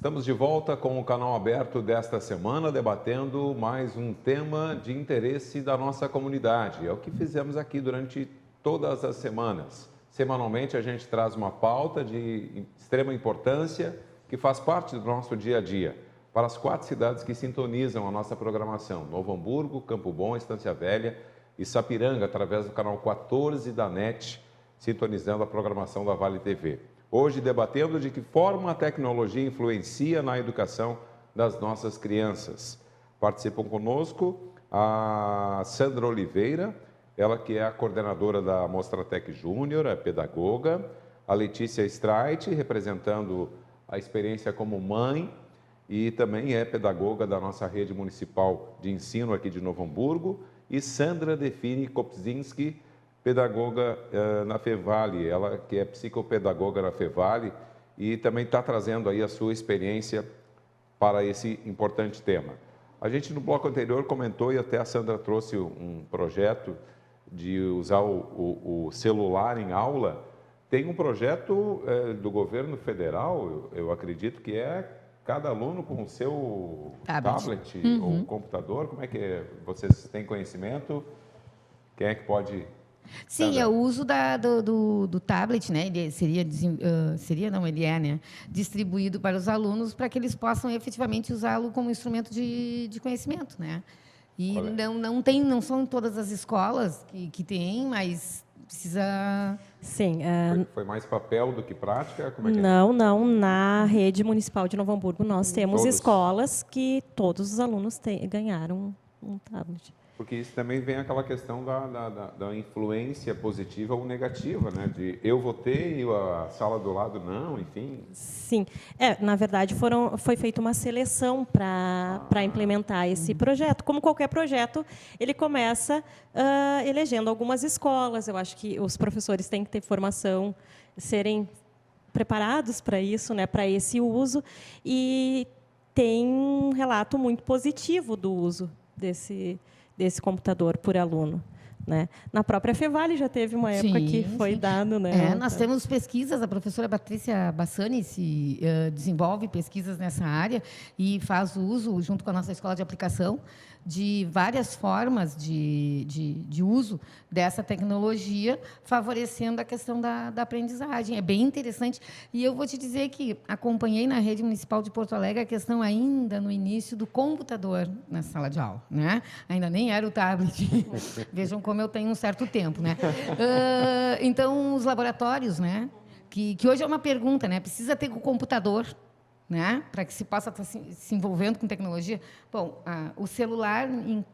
Estamos de volta com o canal aberto desta semana, debatendo mais um tema de interesse da nossa comunidade. É o que fizemos aqui durante todas as semanas. Semanalmente a gente traz uma pauta de extrema importância que faz parte do nosso dia a dia, para as 4 cidades que sintonizam a nossa programação: Novo Hamburgo, Campo Bom, Estância Velha e Sapiranga, através do canal 14 da NET, sintonizando a programação da Vale TV. Hoje debatendo de que forma a tecnologia influencia na educação das nossas crianças. Participam conosco a Sandra Oliveira, ela que é a coordenadora da Mostratec Júnior, é pedagoga, a Letícia Streit, representando a experiência como mãe e também é pedagoga da nossa rede municipal de ensino aqui de Novo Hamburgo, e Sandra Defini Kopczynski, pedagoga na Fevale, ela que é psicopedagoga na Fevale e também está trazendo aí a sua experiência para esse importante tema. A gente no bloco anterior comentou, e até a Sandra trouxe um projeto de usar o celular em aula. Tem um projeto do governo federal, eu acredito que é cada aluno com o seu tablet ou computador. Como é que é? Vocês têm conhecimento? Quem é que pode... Sim, é o uso do tablet, né? Ele ele é, né? Distribuído para os alunos para que eles possam efetivamente usá-lo como instrumento de conhecimento, né? E não são todas as escolas que têm, mas precisa... Sim. Foi mais papel do que prática? Como é que não. Na rede municipal de Novo Hamburgo, nós temos escolas que todos os alunos ganharam um tablet. Porque isso também vem aquela questão da influência positiva ou negativa, né? De eu votei e a sala do lado não, enfim. Sim. Na verdade, foi feita uma seleção para implementar esse projeto. Como qualquer projeto, ele começa elegendo algumas escolas. Eu acho que os professores têm que ter formação, serem preparados para isso, né? Para esse uso. E tem um relato muito positivo do uso desse computador por aluno, né? Na própria Fevale já teve uma época que foi dado, né? Nós temos pesquisas, a professora Patrícia Bassani desenvolve pesquisas nessa área e faz uso, junto com a nossa escola de aplicação, de várias formas de uso dessa tecnologia, favorecendo a questão da aprendizagem. É bem interessante. E eu vou te dizer que acompanhei na rede municipal de Porto Alegre a questão ainda no início do computador na sala de aula, né? Ainda nem era o tablet. Vejam como eu tenho um certo tempo, né? Então, os laboratórios, né? Que hoje é uma pergunta, né? Precisa ter o computador, né, para que se possa estar se envolvendo com tecnologia. Bom, o celular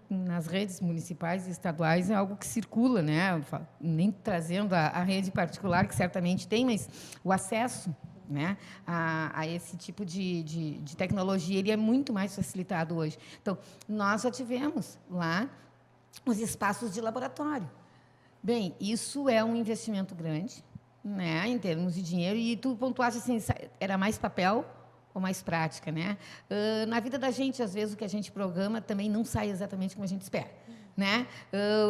nas redes municipais e estaduais é algo que circula, né, nem trazendo a rede particular, que certamente tem, mas o acesso, né, a esse tipo de tecnologia ele é muito mais facilitado hoje. Então, nós já tivemos lá os espaços de laboratório. Bem, isso é um investimento grande, né, em termos de dinheiro, e tu pontuaste assim, era mais papel ou mais prática, né? Na vida da gente, às vezes, o que a gente programa também não sai exatamente como a gente espera, né?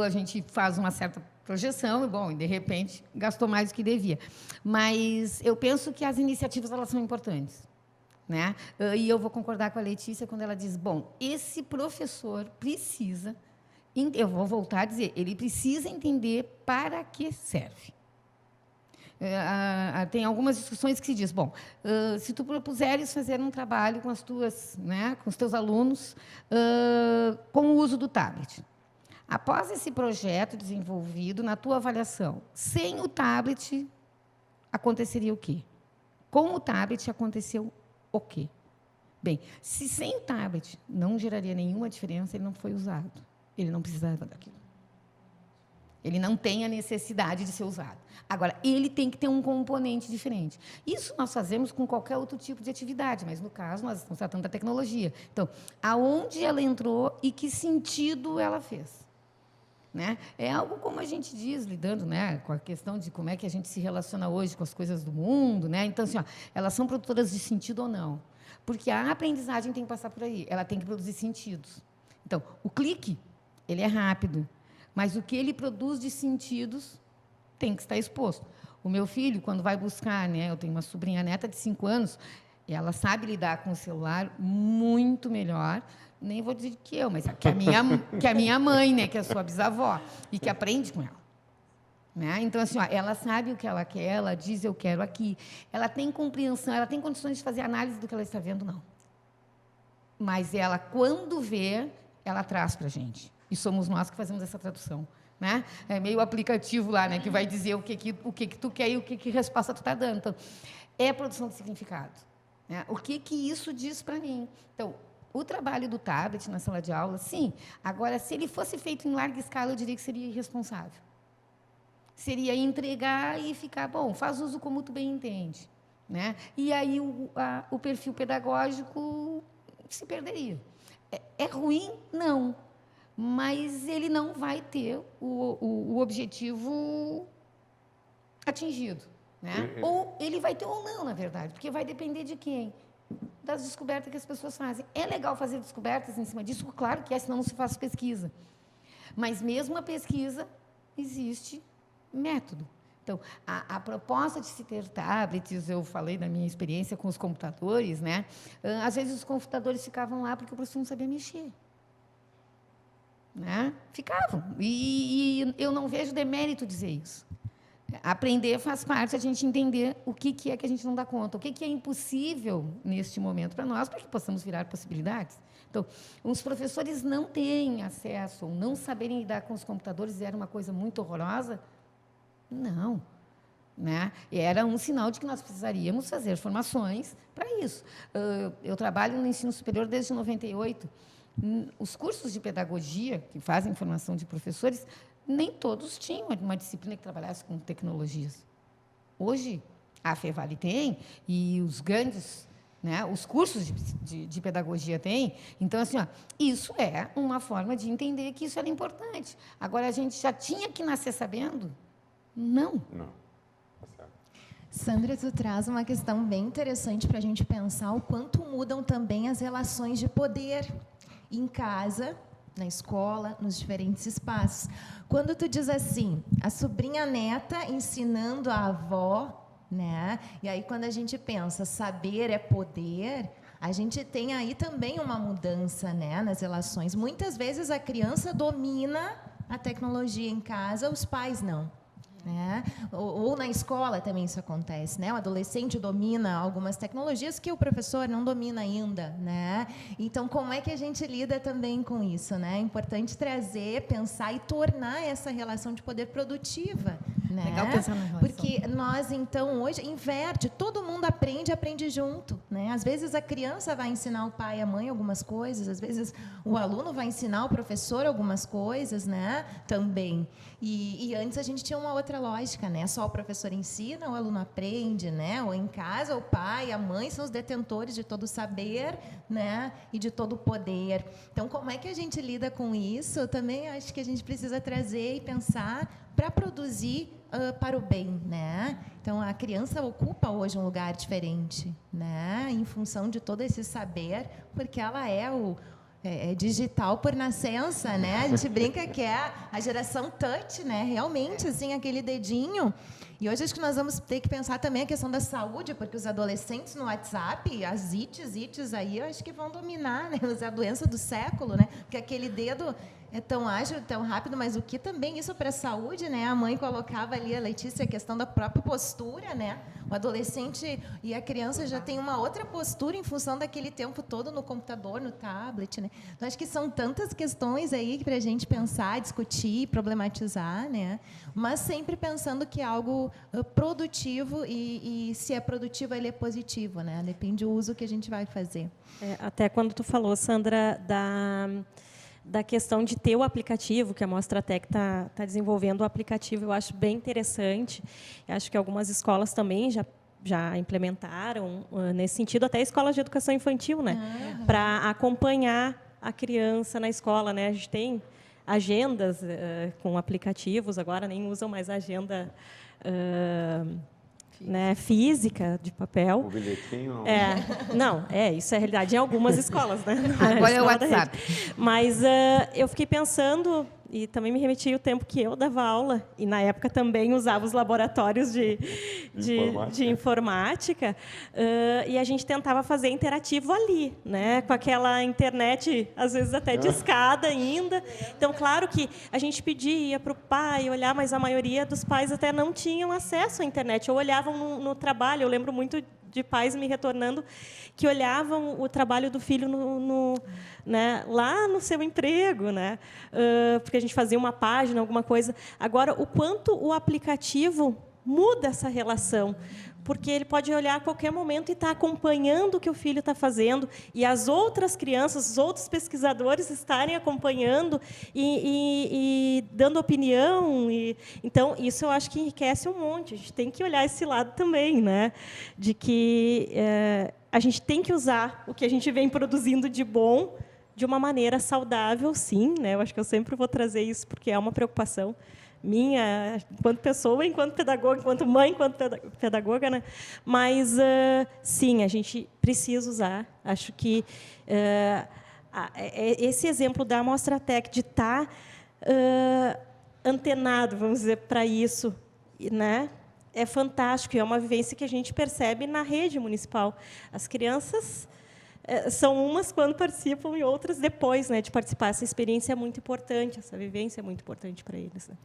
A gente faz uma certa projeção e, de repente, gastou mais do que devia. Mas eu penso que as iniciativas elas são importantes, né? E eu vou concordar com a Letícia quando ela diz, esse professor precisa, eu vou voltar a dizer, ele precisa entender para que serve. Tem algumas discussões que se diz, se tu propuseres fazer um trabalho com com os teus alunos, com o uso do tablet. Após esse projeto desenvolvido, na tua avaliação, sem o tablet, aconteceria o quê? Com o tablet, aconteceu o quê? Bem, se sem o tablet não geraria nenhuma diferença, ele não foi usado. Ele não precisava daquilo. Ele não tem a necessidade de ser usado. Agora, ele tem que ter um componente diferente. Isso nós fazemos com qualquer outro tipo de atividade, mas, no caso, nós estamos tratando da tecnologia. Então, aonde ela entrou e que sentido ela fez? Né? É algo como a gente diz, lidando, né, com a questão de como é que a gente se relaciona hoje com as coisas do mundo. Né? Então, assim, elas são produtoras de sentido ou não? Porque a aprendizagem tem que passar por aí. Ela tem que produzir sentidos. Então, o clique, ele é rápido. Mas o que ele produz de sentidos tem que estar exposto. O meu filho, quando vai buscar, né, eu tenho uma sobrinha neta de 5 anos, Ela sabe lidar com o celular muito melhor, nem vou dizer que eu, mas que a minha mãe, né, que é a sua bisavó, e que aprende com ela. Né? Então, assim, ela sabe o que ela quer, ela diz, eu quero aqui. Ela tem compreensão, ela tem condições de fazer análise do que ela está vendo, não. Mas ela, quando vê, ela traz para a gente. E somos nós que fazemos essa tradução. Né? É meio aplicativo lá, né, que vai dizer o que tu quer e o que resposta tu está dando. Então, é produção de significado. Né? O que isso diz para mim? Então, o trabalho do tablet na sala de aula, sim. Agora, se ele fosse feito em larga escala, eu diria que seria irresponsável. Seria entregar e ficar, bom, faz uso como tu bem entende. Né? E aí o perfil pedagógico se perderia. É ruim? Não. Mas ele não vai ter o objetivo atingido. Né? Ou ele vai ter ou não, na verdade, porque vai depender de quem? Das descobertas que as pessoas fazem. É legal fazer descobertas em cima disso? Claro que é, senão não se faz pesquisa. Mas mesmo a pesquisa, existe método. Então, a proposta de se ter tablets, eu falei da minha experiência com os computadores, né? Às vezes os computadores ficavam lá porque o professor não sabia mexer. Né? Ficavam. E eu não vejo demérito dizer isso. Aprender faz parte a gente entender o que é que a gente não dá conta, o que é impossível neste momento para nós, para que possamos virar possibilidades. Então, os professores não terem acesso, ou não saberem lidar com os computadores, era uma coisa muito horrorosa? Não. Né? Era um sinal de que nós precisaríamos fazer formações para isso. Eu trabalho no ensino superior desde 98. Os cursos de pedagogia, que fazem formação de professores, nem todos tinham uma disciplina que trabalhasse com tecnologias. Hoje, a Fevale tem, e os grandes, né, os cursos de pedagogia têm. Então, assim, isso é uma forma de entender que isso era importante. Agora, a gente já tinha que nascer sabendo? Não. Não. Sandra, tu traz uma questão bem interessante para a gente pensar o quanto mudam também as relações de poder em casa, na escola, nos diferentes espaços. Quando tu diz assim, a sobrinha neta ensinando a avó, né? E aí quando a gente pensa saber é poder, a gente tem aí também uma mudança, né, nas relações. Muitas vezes a criança domina a tecnologia em casa, os pais não. Né? Ou na escola também isso acontece, né? O adolescente domina algumas tecnologias que o professor não domina ainda, né? Então, como é que a gente lida também com isso, né? É importante trazer, pensar e tornar essa relação de poder produtiva, né? Legal pensar na relação. Porque nós, então, hoje, inverte, todo mundo aprende junto, né? Às vezes a criança vai ensinar o pai e a mãe algumas coisas, às vezes o aluno vai ensinar o professor algumas coisas, né? Também. E antes a gente tinha uma outra lógica, né? Só o professor ensina, o aluno aprende, né? Ou em casa, o pai, a mãe são os detentores de todo o saber, né? E de todo o poder. Então, como é que a gente lida com isso? Eu também acho que a gente precisa trazer e pensar para produzir para o bem, né? Então, a criança ocupa hoje um lugar diferente, né? Em função de todo esse saber, porque ela é digital por nascença, né? A gente brinca que é a geração touch, né? Realmente, assim, aquele dedinho. E hoje acho que nós vamos ter que pensar também a questão da saúde, porque os adolescentes no WhatsApp, as ites aí, eu acho que vão dominar, né? A doença do século, né? Porque aquele dedo é tão ágil, tão rápido, mas o que também isso para a saúde, né? A mãe colocava ali, a Letícia, a questão da própria postura, né? O adolescente e a criança já tem uma outra postura em função daquele tempo todo no computador, no tablet, né? Então, acho que são tantas questões aí para a gente pensar, discutir, problematizar, né? Mas sempre pensando que é algo produtivo e se é produtivo, ele é positivo, né? Depende do uso que a gente vai fazer. Até quando tu falou, Sandra, da questão de ter o aplicativo, que a Mostratec está desenvolvendo o aplicativo, eu acho bem interessante. Eu acho que algumas escolas também já implementaram nesse sentido, até escolas de educação infantil, né? Para acompanhar a criança na escola, né? A gente tem agendas com aplicativos, agora nem usam mais agenda né, física, de papel. O bilhetinho não. Isso é realidade em algumas escolas, né? Agora é o WhatsApp. Mas eu fiquei pensando, e também me remeti ao tempo que eu dava aula, e na época também usava os laboratórios de informática, e a gente tentava fazer interativo ali, né, com aquela internet, às vezes até discada ainda. Então, claro que a gente pedia para o pai olhar, mas a maioria dos pais até não tinham acesso à internet, ou olhavam no trabalho. Eu lembro muito de pais me retornando que olhavam o trabalho do filho né, lá no seu emprego, né, porque a gente fazia uma página, alguma coisa. Agora, o quanto o aplicativo muda essa relação, porque ele pode olhar a qualquer momento e estar acompanhando o que o filho está fazendo, e as outras crianças, os outros pesquisadores estarem acompanhando e dando opinião. Então, isso eu acho que enriquece um monte. A gente tem que olhar esse lado também, né? De que a gente tem que usar o que a gente vem produzindo de bom de uma maneira saudável, sim, né? Eu acho que eu sempre vou trazer isso, porque é uma preocupação minha, enquanto pessoa, enquanto pedagoga, enquanto mãe, enquanto pedagoga, né? Mas, sim, a gente precisa usar. Acho que esse exemplo da Mostratec, de estar antenado, vamos dizer, para isso, né? É fantástico, é uma vivência que a gente percebe na rede municipal. As crianças são umas quando participam e outras depois, né, de participar. Essa experiência é muito importante, essa vivência é muito importante para eles, né?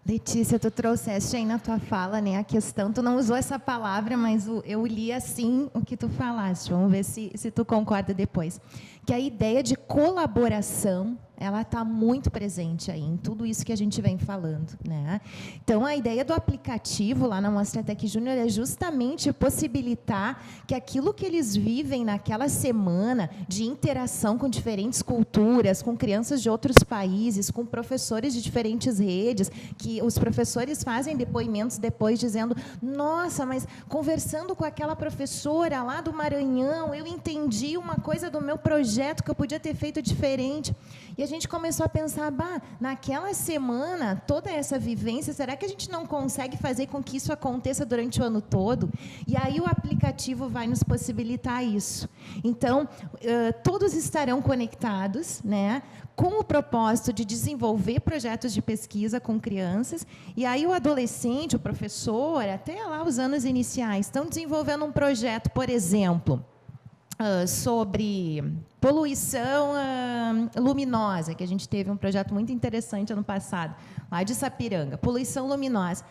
Letícia, tu trouxeste aí na tua fala, né, a questão, tu não usou essa palavra, mas eu li assim o que tu falaste. Vamos ver se tu concorda depois. Que a ideia de colaboração, ela está muito presente aí em tudo isso que a gente vem falando, né? Então, a ideia do aplicativo lá na Mostratec Júnior é justamente possibilitar que aquilo que eles vivem naquela semana de interação com diferentes culturas, com crianças de outros países, com professores de diferentes redes, que os professores fazem depoimentos depois dizendo: nossa, mas conversando com aquela professora lá do Maranhão, eu entendi uma coisa do meu projeto que eu podia ter feito diferente. E a gente começou a pensar, naquela semana, toda essa vivência, será que a gente não consegue fazer com que isso aconteça durante o ano todo? E aí o aplicativo vai nos possibilitar isso. Então, todos estarão conectados, né, com o propósito de desenvolver projetos de pesquisa com crianças, e aí o adolescente, o professor, até lá os anos iniciais, estão desenvolvendo um projeto, por exemplo, sobre poluição luminosa, que a gente teve um projeto muito interessante ano passado, lá de Sapiranga, poluição luminosa.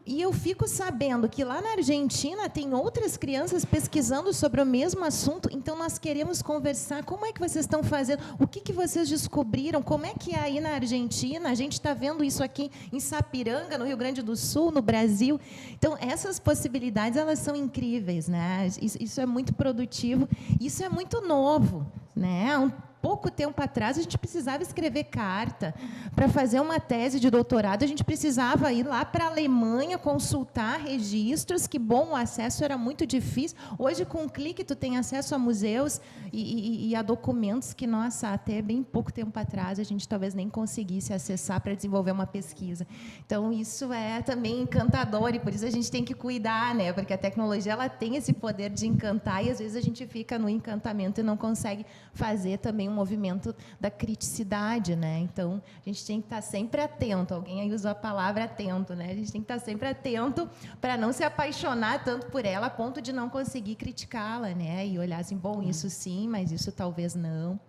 E eu fico sabendo que lá na Argentina tem outras crianças pesquisando sobre o mesmo assunto, então nós queremos conversar, como é que vocês estão fazendo, o que vocês descobriram, como é que é aí na Argentina, a gente está vendo isso aqui em Sapiranga, no Rio Grande do Sul, no Brasil. Então, essas possibilidades, elas são incríveis, né? Isso é muito produtivo, isso é muito novo, né? Pouco tempo atrás, a gente precisava escrever carta. Para fazer uma tese de doutorado, a gente precisava ir lá para a Alemanha, consultar registros, que, bom, o acesso era muito difícil. Hoje, com um clique, tu tem acesso a museus e a documentos que, nossa, até bem pouco tempo atrás, a gente talvez nem conseguisse acessar para desenvolver uma pesquisa. Então, isso é também encantador, e por isso a gente tem que cuidar, né? Porque a tecnologia, ela tem esse poder de encantar, e às vezes a gente fica no encantamento e não consegue fazer também um movimento da criticidade, né? Então, a gente tem que estar sempre atento. Alguém aí usou a palavra atento, né? A gente tem que estar sempre atento para não se apaixonar tanto por ela a ponto de não conseguir criticá-la, né? E olhar assim, bom, isso sim, mas isso talvez não.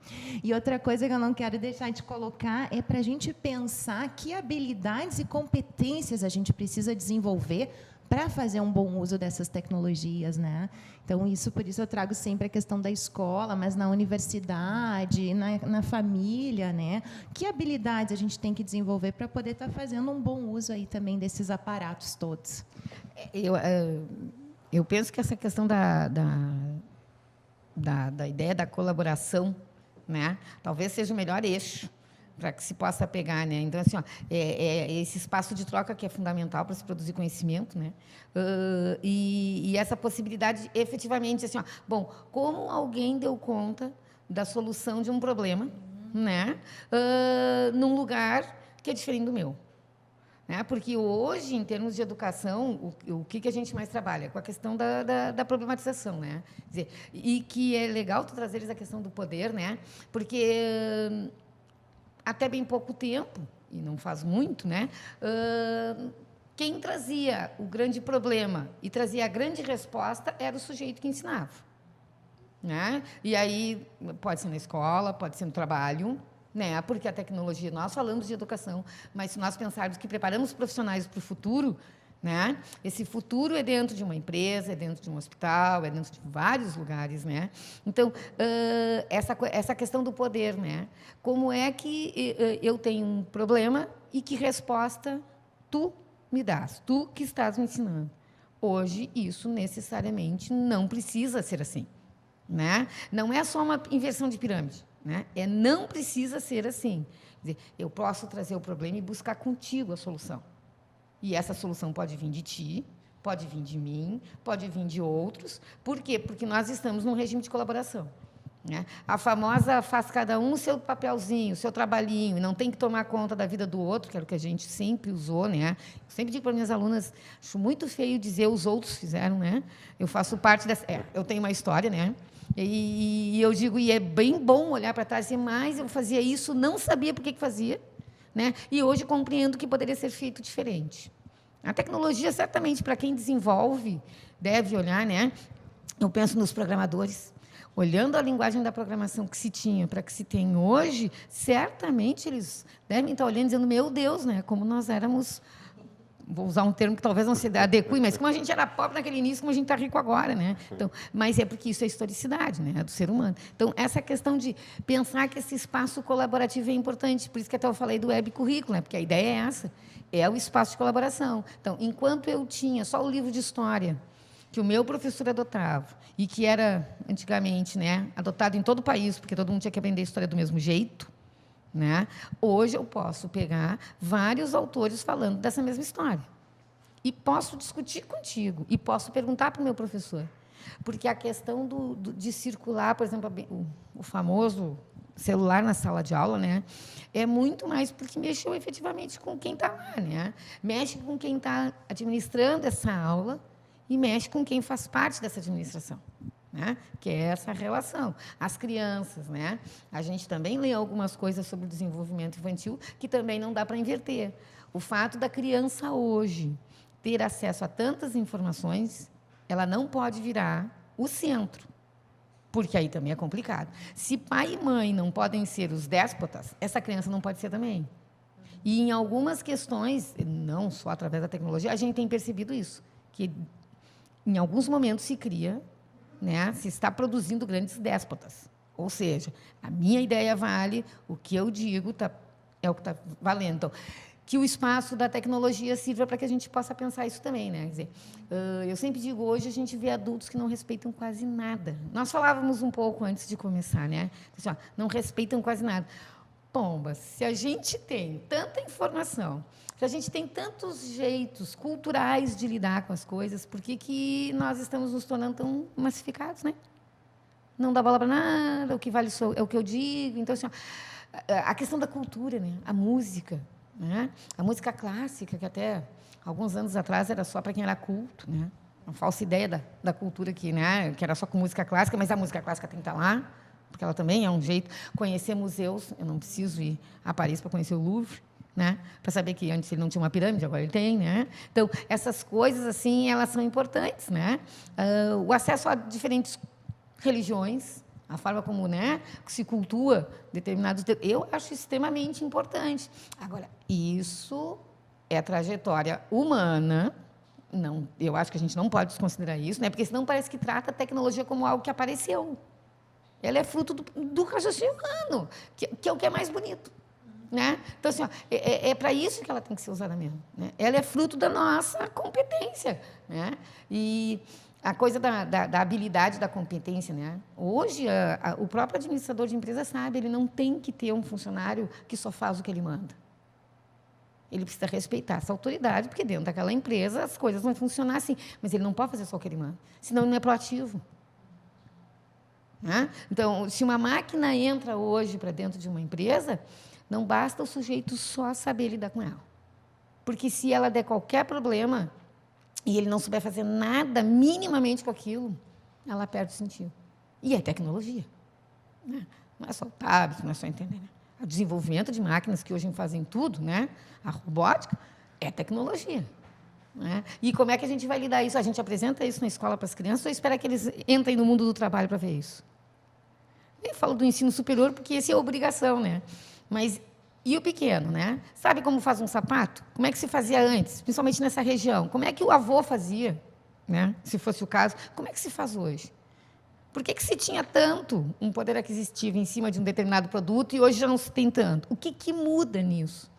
E outra coisa que eu não quero deixar de colocar é para a gente pensar que habilidades e competências a gente precisa desenvolver para fazer um bom uso dessas tecnologias, né? Então, por isso eu trago sempre a questão da escola, mas na universidade, na família, né? Que habilidades a gente tem que desenvolver para poder estar fazendo um bom uso aí também desses aparatos todos? Eu penso que essa questão da ideia da colaboração, né? Talvez seja o melhor eixo para que se possa pegar, né? Então, assim, esse espaço de troca que é fundamental para se produzir conhecimento, né? E essa possibilidade, efetivamente, assim, bom, como alguém deu conta da solução de um problema, né? Num lugar que é diferente do meu, né? Porque hoje, em termos de educação, o que a gente mais trabalha? Com a questão da problematização, né? Quer dizer, e que é legal tu trazeres a questão do poder, né? Porque até bem pouco tempo, e não faz muito, né? Quem trazia o grande problema e trazia a grande resposta era o sujeito que ensinava, né? E aí pode ser na escola, pode ser no trabalho, né? Porque a tecnologia, nós falamos de educação, mas se nós pensarmos que preparamos profissionais para o futuro, né? Esse futuro é dentro de uma empresa, é dentro de um hospital, é dentro de vários lugares, né? Então, essa questão do poder, né? Como é que eu tenho um problema e que resposta tu me dás, tu que estás me ensinando? Hoje, isso necessariamente não precisa ser assim, né? Não é só uma inversão de pirâmide, né? Não precisa ser assim. Quer dizer, eu posso trazer o problema e buscar contigo a solução. E essa solução pode vir de ti, pode vir de mim, pode vir de outros. Por quê? Porque nós estamos num regime de colaboração, né? A famosa faz cada um o seu papelzinho, o seu trabalhinho, e não tem que tomar conta da vida do outro, que era o que a gente sempre usou, né? Eu sempre digo para minhas alunas, acho muito feio dizer os outros fizeram, né? Eu faço parte dessa... eu tenho uma história, né? E eu digo, e é bem bom olhar para trás e dizer, mas eu fazia isso, não sabia por que fazia, né? E hoje compreendo que poderia ser feito diferente. A tecnologia, certamente, para quem desenvolve, deve olhar, né? Eu penso nos programadores. Olhando a linguagem da programação que se tinha para que se tem hoje, certamente eles devem estar olhando e dizendo, meu Deus, né? Como nós éramos... Vou usar um termo que talvez não se adeque, mas como a gente era pobre naquele início, como a gente está rico agora, né? Então, mas é porque isso é historicidade, né? É do ser humano. Então, essa questão de pensar que esse espaço colaborativo é importante, por isso que até eu falei do web currículo, né? Porque a ideia é essa, é o espaço de colaboração. Então, enquanto eu tinha só o livro de história, que o meu professor adotava, e que era, antigamente, né, adotado em todo o país, porque todo mundo tinha que aprender a história do mesmo jeito, né? Hoje eu posso pegar vários autores falando dessa mesma história e posso discutir contigo e posso perguntar para o meu professor, porque a questão de circular, por exemplo, o famoso celular na sala de aula, né, é muito mais porque mexeu efetivamente com quem está lá, né? Mexe com quem está administrando essa aula e mexe com quem faz parte dessa administração, né? Que é essa relação. As crianças, né? A gente também lê algumas coisas sobre o desenvolvimento infantil que também não dá para inverter. O fato da criança hoje ter acesso a tantas informações, ela não pode virar o centro, porque aí também é complicado. Se pai e mãe não podem ser os déspotas, essa criança não pode ser também. E em algumas questões, não só através da tecnologia, a gente tem percebido isso, que em alguns momentos se cria, né, se está produzindo grandes déspotas. Ou seja, a minha ideia vale, o que eu digo é o que está valendo. Então, que o espaço da tecnologia sirva para que a gente possa pensar isso também, né? Quer dizer, eu sempre digo, hoje a gente vê adultos que não respeitam quase nada. Nós falávamos um pouco antes de começar, né? Assim, ó, não respeitam quase nada. Pomba, se a gente tem tanta informação, se a gente tem tantos jeitos culturais de lidar com as coisas, por que nós estamos nos tornando tão massificados, né? Não dá bola para nada, o que vale é o que eu digo. Então, assim, a questão da cultura, né? A música, né? A música clássica, que até alguns anos atrás era só para quem era culto, né? Uma falsa ideia da cultura que, né? Que era só com música clássica, mas a música clássica tem que estar lá, porque ela também é um jeito. Conhecer museus, eu não preciso ir a Paris para conhecer o Louvre, né? Para saber que antes ele não tinha uma pirâmide, agora ele tem, né? Então, essas coisas, assim, elas são importantes, né? O acesso a diferentes religiões, a forma como, né, se cultua determinados... Eu acho extremamente importante. Agora, isso é a trajetória humana. Não, eu acho que a gente não pode desconsiderar isso, né? Porque senão parece que trata a tecnologia como algo que apareceu. Ela é fruto do raciocínio humano, que é o que é mais bonito, né? Então, assim, ó, é para isso que ela tem que ser usada mesmo, né? Ela é fruto da nossa competência, né? E a coisa da habilidade, da competência, né? Hoje, o próprio administrador de empresa sabe, ele não tem que ter um funcionário que só faz o que ele manda. Ele precisa respeitar essa autoridade, porque dentro daquela empresa as coisas vão funcionar assim, mas ele não pode fazer só o que ele manda, senão ele não é proativo. Né? Então, se uma máquina entra hoje para dentro de uma empresa, não basta o sujeito só saber lidar com ela. Porque se ela der qualquer problema e ele não souber fazer nada minimamente com aquilo, ela perde o sentido. E é tecnologia. Né? Não é só o tablet, não é só entender. Né? O desenvolvimento de máquinas que hoje fazem tudo, né? A robótica é tecnologia. Né? E como é que a gente vai lidar isso? A gente apresenta isso na escola para as crianças ou espera que eles entrem no mundo do trabalho para ver isso? Nem falo do ensino superior, porque esse é obrigação, né? Mas e o pequeno, né? Sabe como faz um sapato? Como é que se fazia antes, principalmente nessa região? Como é que o avô fazia, né? Se fosse o caso? Como é que se faz hoje? Por que se tinha tanto um poder aquisitivo em cima de um determinado produto e hoje já não se tem tanto? O que muda nisso?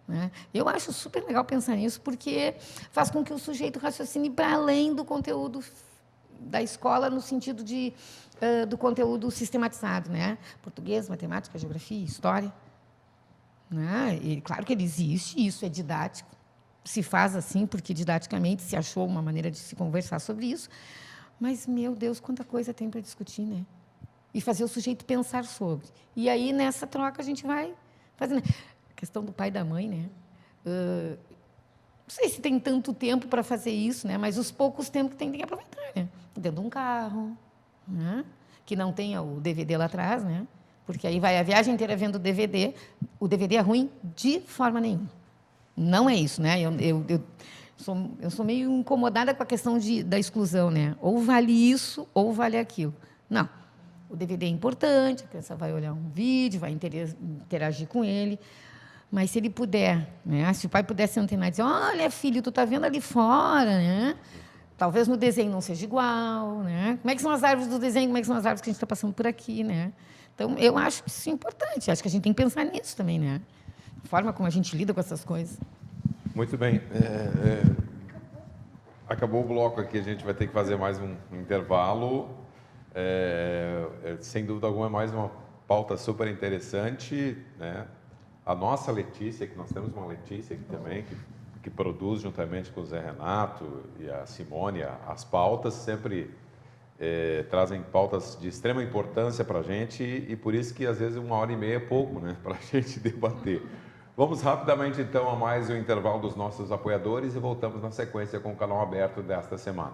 Né? Eu acho super legal pensar nisso, porque faz com que o sujeito raciocine para além do conteúdo da escola, no sentido do conteúdo sistematizado, né? Português, matemática, geografia, história. Né? E, claro que ele existe, isso é didático, se faz assim, porque didaticamente se achou uma maneira de se conversar sobre isso. Mas, meu Deus, quanta coisa tem para discutir, né? E fazer o sujeito pensar sobre. E aí, nessa troca, a gente vai fazendo. A questão do pai e da mãe, né? Não sei se tem tanto tempo para fazer isso, né? Mas os poucos tempos que tem que aproveitar, né? Dentro de um carro, né? Que não tenha o DVD lá atrás, né? Porque aí vai a viagem inteira vendo DVD. O DVD é ruim de forma nenhuma. Não é isso, né? Eu sou meio incomodada com a questão da exclusão, né? Ou vale isso, ou vale aquilo. Não. O DVD é importante, a criança vai olhar um vídeo, vai interagir com ele. Mas se ele puder, né? Se o pai pudesse antenar e dizer, olha, filho, tu está vendo ali fora, né? Talvez no desenho não seja igual, né? Como é que são as árvores do desenho, como é que são as árvores que a gente está passando por aqui, né? Então, eu acho que isso é importante. Acho que a gente tem que pensar nisso também, né? A forma como a gente lida com essas coisas. Muito bem. Acabou o bloco aqui, a gente vai ter que fazer mais um intervalo. Sem dúvida alguma, é mais uma pauta super interessante, né? A nossa Letícia, que nós temos uma Letícia aqui também, que produz juntamente com o Zé Renato e a Simone as pautas, sempre trazem pautas de extrema importância para a gente e por isso que às vezes 1h30 é pouco, né? Para a gente debater. Vamos rapidamente, então, a mais um intervalo dos nossos apoiadores e voltamos na sequência com o canal aberto desta semana.